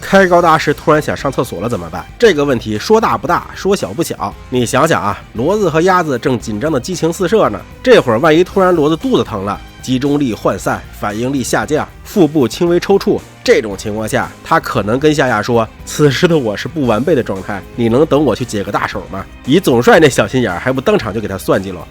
开高达时突然想上厕所了怎么办？这个问题说大不大，说小不小。你想想啊，骡子和鸭子正紧张的激情四射呢，这会儿万一突然骡子肚子疼了，集中力涣散，反应力下降，腹部轻微抽搐，这种情况下，他可能跟夏亚说：“此时的我是不完备的状态，你能等我去解个大手吗？”以总帅那小心眼，还不当场就给他算计了。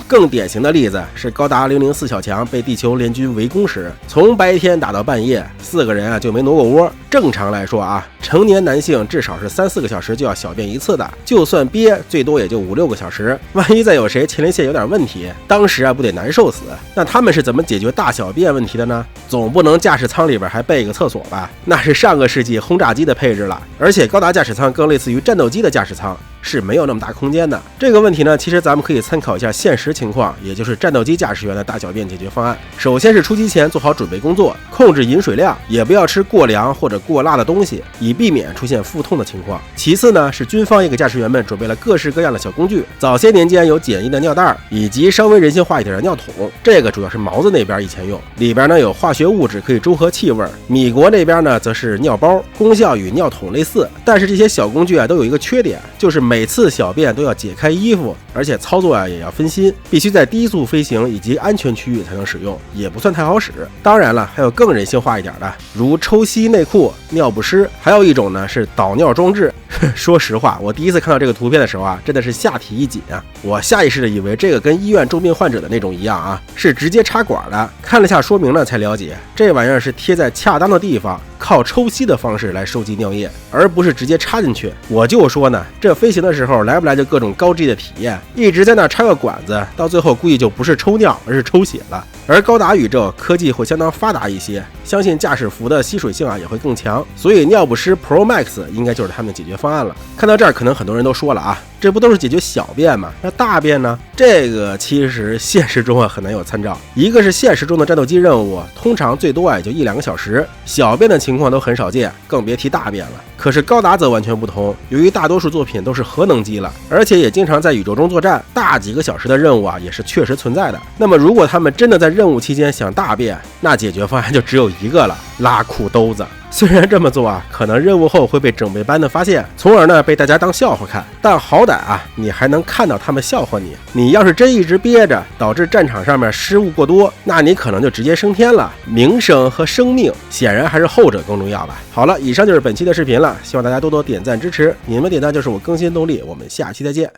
更典型的例子是高达004小强被地球联军围攻时，从白天打到半夜，4个人就没挪过窝。正常来说成年男性至少是3-4个小时就要小便一次的，就算憋最多也就5-6个小时。万一再有谁前列腺有点问题，当时不得难受死？那他们是怎么解决大小便问题的呢？总不能驾驶舱里边还备一个厕所吧？那是上个世纪轰炸机的配置了，而且高达驾驶舱更类似于战斗机的驾驶舱，是没有那么大空间的。这个问题呢，其实咱们可以参考一下现实情况，也就是战斗机驾驶员的大小便解决方案。首先是出击前做好准备工作，控制饮水量，也不要吃过凉或者过辣的东西，以避免出现腹痛的情况。其次呢，是军方也给驾驶员们准备了各式各样的小工具，早些年间有简易的尿袋，以及稍微人性化一点的尿桶，这个主要是毛子那边以前用，里边呢有化学物质可以中和气味。米国那边呢则是尿包，功效与尿桶类似，但是这些小工具都有一个缺点，就是每次小便都要解开衣服，而且操作也要分心，必须在低速飞行以及安全区域才能使用，也不算太好使。当然了，还有更人性化一点的，如抽吸内裤、尿不湿，还有一种呢是导尿装置。说实话，我第一次看到这个图片的时候真的是下体一紧我下意识的以为这个跟医院重病患者的那种一样是直接插管的。看了下说明呢，才了解这玩意儿是贴在恰当的地方，靠抽吸的方式来收集尿液，而不是直接插进去。我就说呢，这飞行的时候来不来就各种高 G 的体验，一直在那插个管子，到最后估计就不是抽尿，而是抽血了。而高达宇宙科技会相当发达一些，相信驾驶服的吸水性也会更强，所以尿不湿 Pro Max 应该就是他们的解决方案了。看到这儿，可能很多人都说了这不都是解决小便吗？那大便呢？这个其实现实中很难有参照。一个是现实中的战斗机任务，通常最多也就1-2个小时，小便的情况都很少见，更别提大便了。可是高达则完全不同，由于大多数作品都是核能机了，而且也经常在宇宙中作战，大几个小时的任务也是确实存在的。那么如果他们真的在任务期间想大便，那解决方案就只有一个了：拉裤兜子。虽然这么做可能任务后会被整备班的发现，从而呢被大家当笑话看，但好歹你还能看到他们笑话你。你要是真一直憋着，导致战场上面失误过多，那你可能就直接升天了。名声和生命显然还是后者更重要吧。好了，以上就是本期的视频了，希望大家多多点赞支持，你们点赞就是我更新动力，我们下期再见。